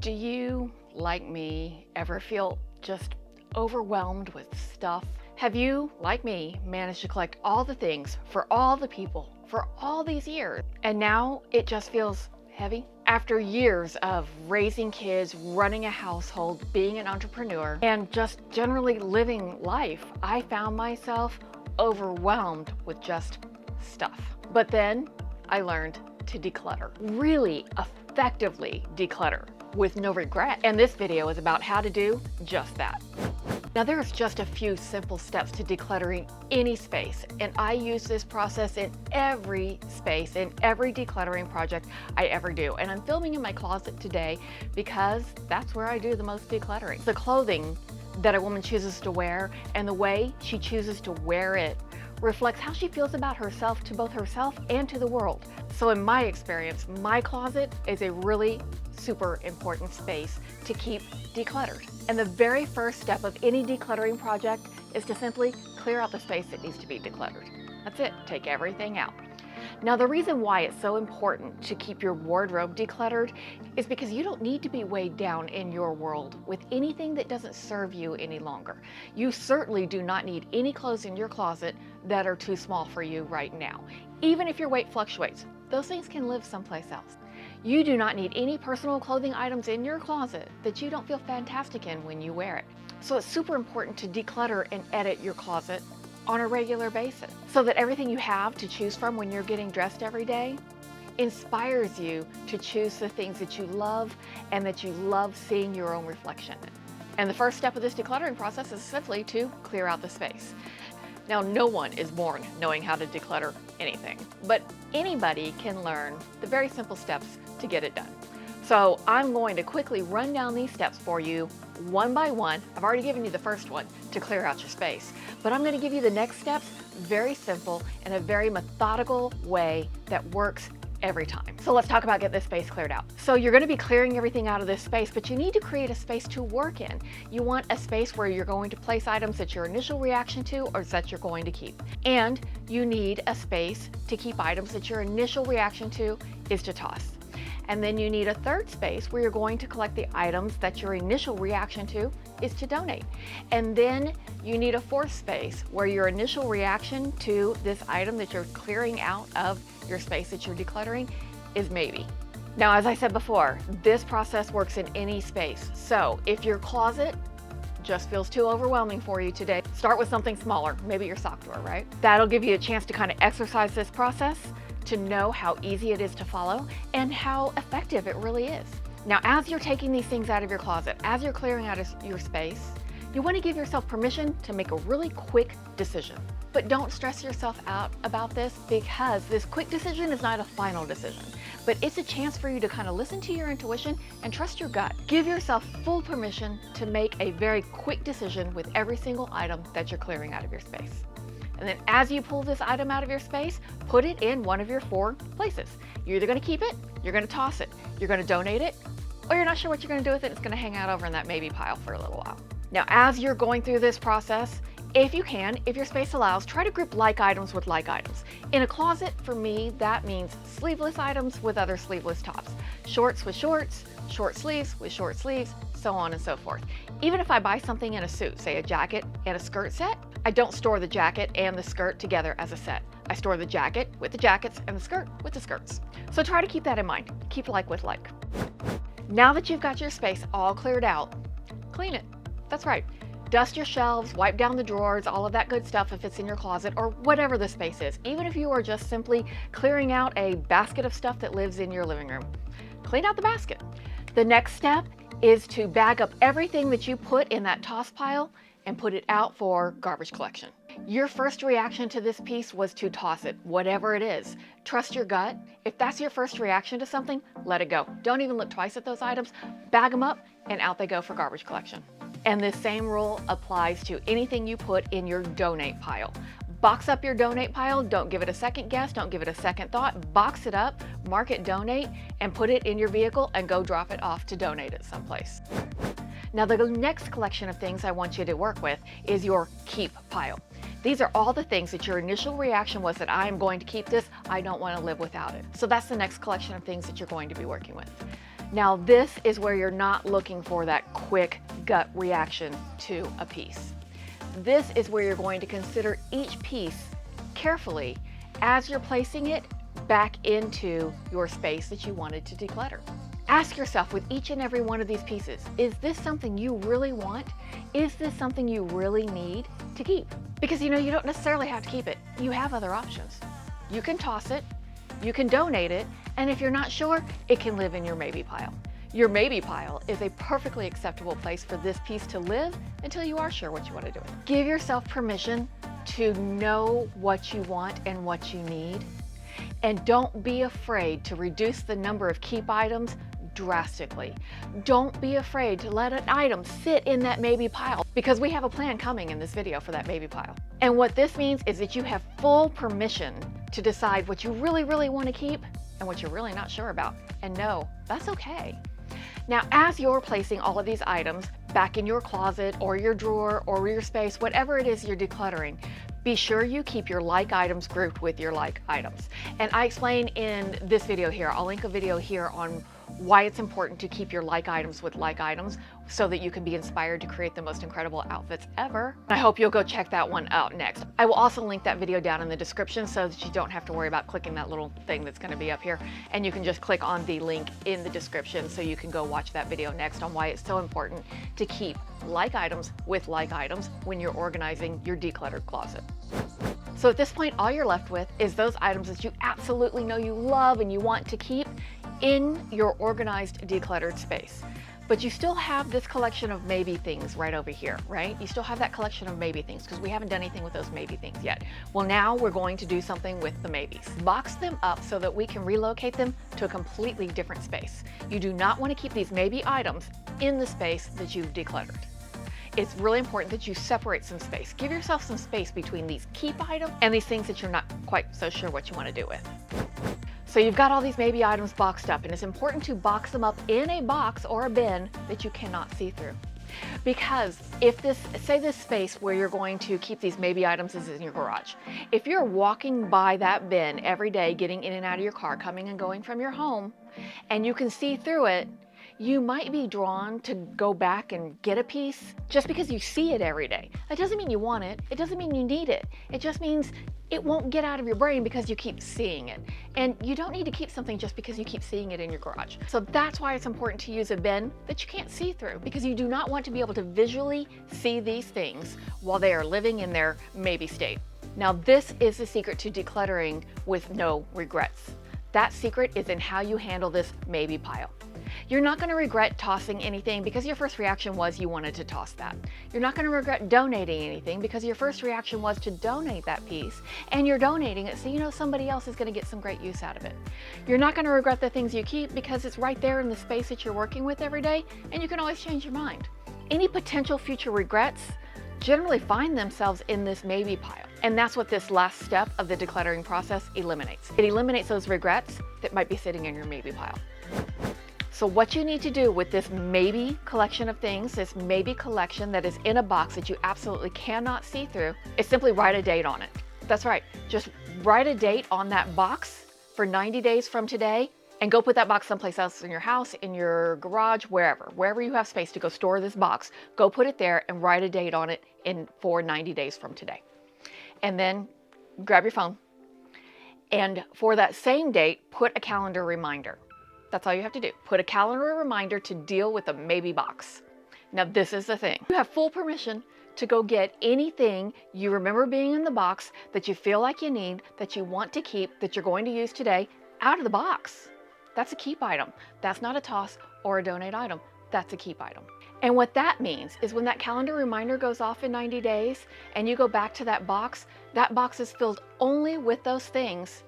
Do you, like me, ever feel just overwhelmed with stuff? Have you, like me, managed to collect all the things for all the people for all these years, and now it just feels heavy? After years of raising kids, running a household, being an entrepreneur, and just generally living life, I found myself overwhelmed with just stuff. But then I learned to declutter, really effectively declutter with no regret. And this video is about how to do just that. Now there's just a few simple steps to decluttering any space, and I use this process in every space, in every decluttering project I ever do. And I'm filming in my closet today because that's where I do the most decluttering. The clothing that a woman chooses to wear and the way she chooses to wear it reflects how she feels about herself to both herself and to the world. So in my experience, my closet is a really super important space to keep decluttered. And the very first step of any decluttering project is to simply clear out the space that needs to be decluttered. That's it, take everything out. Now the reason why it's so important to keep your wardrobe decluttered is because you don't need to be weighed down in your world with anything that doesn't serve you any longer. You certainly do not need any clothes in your closet that are too small for you right now. Even if your weight fluctuates, those things can live someplace else. You do not need any personal clothing items in your closet that you don't feel fantastic in when you wear it. So it's super important to declutter and edit your closet on a regular basis so that everything you have to choose from when you're getting dressed every day inspires you to choose the things that you love and that you love seeing your own reflection in. And the first step of this decluttering process is simply to clear out the space. Now, no one is born knowing how to declutter anything, but anybody can learn the very simple steps to get it done. So I'm going to quickly run down these steps for you one by one. I've already given you the first one to clear out your space, but I'm going to give you the next steps very simple in a very methodical way that works every time. So let's talk about getting this space cleared out. So you're going to be clearing everything out of this space, but you need to create a space to work in. You want a space where you're going to place items that your initial reaction to or that you're going to keep. And you need a space to keep items that your initial reaction to is to toss. And then you need a third space where you're going to collect the items that your initial reaction to is to donate. And then you need a fourth space where your initial reaction to this item that you're clearing out of your space that you're decluttering is maybe. Now, as I said before, this process works in any space. So if your closet just feels too overwhelming for you today, start with something smaller, maybe your sock drawer, right? That'll give you a chance to kind of exercise this process, to know how easy it is to follow and how effective it really is. Now, as you're taking these things out of your closet, as you're clearing out your space, you want to give yourself permission to make a really quick decision. But don't stress yourself out about this, because this quick decision is not a final decision, but it's a chance for you to kind of listen to your intuition and trust your gut. Give yourself full permission to make a very quick decision with every single item that you're clearing out of your space. And then as you pull this item out of your space, put it in one of your four places. You're either going to keep it, you're going to toss it, you're going to donate it, or you're not sure what you're going to do with it. It's going to hang out over in that maybe pile for a little while. Now, as you're going through this process, if you can, if your space allows, try to group like items with like items. In a closet, for me, that means sleeveless items with other sleeveless tops, shorts with shorts, short sleeves with short sleeves, so on and so forth. Even if I buy something in a suit, say a jacket and a skirt set, I don't store the jacket and the skirt together as a set. I store the jacket with the jackets and the skirt with the skirts. So try to keep that in mind. Keep like with like. Now that you've got your space all cleared out, clean it. That's right. Dust your shelves, wipe down the drawers, all of that good stuff if it's in your closet or whatever the space is. Even if you are just simply clearing out a basket of stuff that lives in your living room, clean out the basket. The next step is to bag up everything that you put in that toss pile and put it out for garbage collection. Your first reaction to this piece was to toss it, whatever it is. Trust your gut. If that's your first reaction to something, let it go. Don't even look twice at those items. Bag them up and out they go for garbage collection. And the same rule applies to anything you put in your donate pile. Box up your donate pile. Don't give it a second guess. Don't give it a second thought. Box it up, mark it donate, and put it in your vehicle and go drop it off to donate it someplace. Now, the next collection of things I want you to work with is your keep pile. These are all the things that your initial reaction was that I am going to keep this, I don't want to live without it. So that's the next collection of things that you're going to be working with. Now this is where you're not looking for that quick gut reaction to a piece. This is where you're going to consider each piece carefully as you're placing it back into your space that you wanted to declutter. Ask yourself with each and every one of these pieces, is this something you really want? Is this something you really need to keep? Because you don't necessarily have to keep it. You have other options. You can toss it, you can donate it, and if you're not sure, it can live in your maybe pile. Your maybe pile is a perfectly acceptable place for this piece to live until you are sure what you want to do with it. Give yourself permission to know what you want and what you need. And don't be afraid to reduce the number of keep items drastically. Don't be afraid to let an item sit in that maybe pile, because we have a plan coming in this video for that maybe pile. And what this means is that you have full permission to decide what you really, really want to keep and what you're really not sure about. And no, that's okay. Now, as you're placing all of these items back in your closet or your drawer or your space, whatever it is you're decluttering, be sure you keep your like items grouped with your like items. And I explain in this video here, I'll link a video here on why it's important to keep your like items with like items so that you can be inspired to create the most incredible outfits ever. I hope you'll go check that one out next. I will also link that video down in the description so that you don't have to worry about clicking that little thing that's going to be up here, and you can just click on the link in the description so you can go watch that video next on why it's so important to keep like items with like items when you're organizing your decluttered closet. So at this point, all you're left with is those items that you absolutely know you love and you want to keep in your organized decluttered space. But you still have this collection of maybe things right over here, right? You still have that collection of maybe things because we haven't done anything with those maybe things yet. Well, now we're going to do something with the maybes. Box them up so that we can relocate them to a completely different space. You do not want to keep these maybe items in the space that you've decluttered. It's really important that you separate some space. Give yourself some space between these keep items and these things that you're not quite so sure what you want to do with. So you've got all these maybe items boxed up, and it's important to box them up in a box or a bin that you cannot see through. Because if say this space where you're going to keep these maybe items is in your garage. If you're walking by that bin every day, getting in and out of your car, coming and going from your home, and you can see through it, you might be drawn to go back and get a piece just because you see it every day. That doesn't mean you want it. It doesn't mean you need it. It just means it won't get out of your brain because you keep seeing it. And you don't need to keep something just because you keep seeing it in your garage. So that's why it's important to use a bin that you can't see through, because you do not want to be able to visually see these things while they are living in their maybe state. Now, this is the secret to decluttering with no regrets. That secret is in how you handle this maybe pile. You're not going to regret tossing anything because your first reaction was you wanted to toss that. You're not going to regret donating anything because your first reaction was to donate that piece, and you're donating it so you know somebody else is going to get some great use out of it. You're not going to regret the things you keep because it's right there in the space that you're working with every day, and you can always change your mind. Any potential future regrets generally find themselves in this maybe pile. And that's what this last step of the decluttering process eliminates. It eliminates those regrets that might be sitting in your maybe pile. So what you need to do with this maybe collection of things, this maybe collection that is in a box that you absolutely cannot see through, is simply write a date on it. That's right, just write a date on that box for 90 days from today, and go put that box someplace else in your house, in your garage, wherever you have space to go store this box. Go put it there and write a date on it for 90 days from today. And then grab your phone, and for that same date, put a calendar reminder. That's all you have to do. Put a calendar reminder to deal with a maybe box. Now, this is the thing. You have full permission to go get anything you remember being in the box that you feel like you need, that you want to keep, that you're going to use today, out of the box. That's a keep item. That's not a toss or a donate item. That's a keep item. And what that means is when that calendar reminder goes off in 90 days and you go back to that box is filled only with those things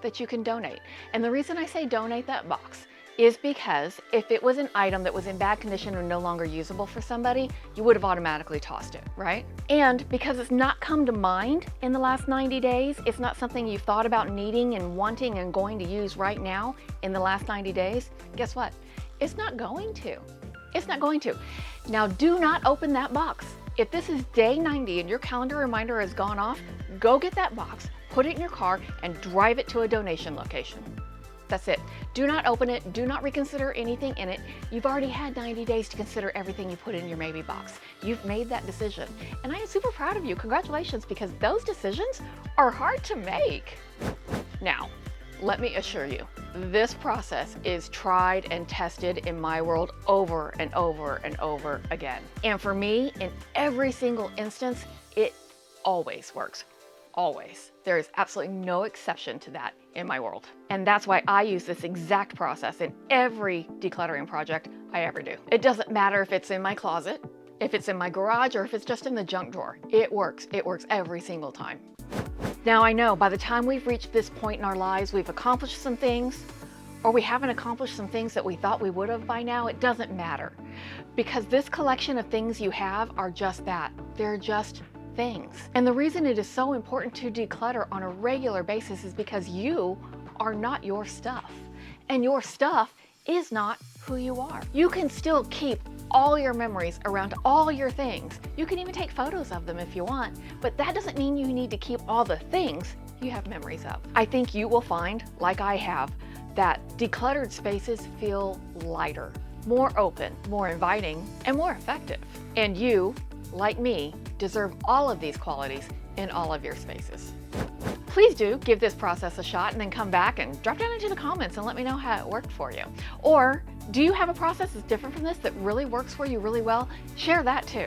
that you can donate. And the reason I say donate that box is because if it was an item that was in bad condition or no longer usable for somebody, you would have automatically tossed it, right? And because it's not come to mind in the last 90 days, it's not something you've thought about needing and wanting and going to use right now in the last 90 days, guess what? It's not going to. It's not going to. Now, do not open that box. If this is day 90 and your calendar reminder has gone off, go get that box, put it in your car, and drive it to a donation location. That's it. Do not open it. Do not reconsider anything in it. You've already had 90 days to consider everything you put in your maybe box. You've made that decision. And I am super proud of you. Congratulations, because those decisions are hard to make. Now, let me assure you, this process is tried and tested in my world over and over and over again. And for me, in every single instance, it always works. Always. There is absolutely no exception to that in my world. And that's why I use this exact process in every decluttering project I ever do. It doesn't matter if it's in my closet, if it's in my garage, or if it's just in the junk drawer. It works. It works every single time. Now I know by the time we've reached this point in our lives, we've accomplished some things, or we haven't accomplished some things that we thought we would have by now. It doesn't matter, because this collection of things you have are just that. They're just things. And the reason it is so important to declutter on a regular basis is because you are not your stuff, and your stuff is not who you are. You can still keep all your memories around all your things. You can even take photos of them if you want, but that doesn't mean you need to keep all the things you have memories of. I think you will find, like I have, that decluttered spaces feel lighter, more open, more inviting, and more effective. And you, like me, deserve all of these qualities in all of your spaces. Please do give this process a shot and then come back and drop down into the comments and let me know how it worked for you. Or do you have a process that's different from this that really works for you really well? Share that too.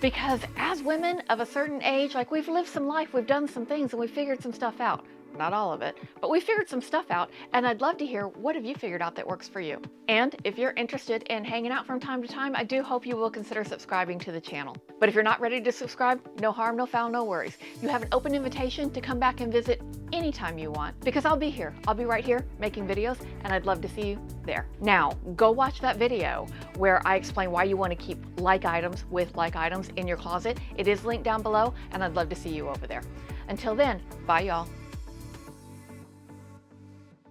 Because as women of a certain age, like, we've lived some life, we've done some things, and we've figured some stuff out. Not all of it, but we figured some stuff out, and I'd love to hear, what have you figured out that works for you? And if you're interested in hanging out from time to time, I do hope you will consider subscribing to the channel. But if you're not ready to subscribe, no harm, no foul, no worries. You have an open invitation to come back and visit anytime you want, because I'll be here. I'll be right here making videos, and I'd love to see you there. Now, go watch that video where I explain why you want to keep like items with like items in your closet. It is linked down below, and I'd love to see you over there. Until then, bye y'all.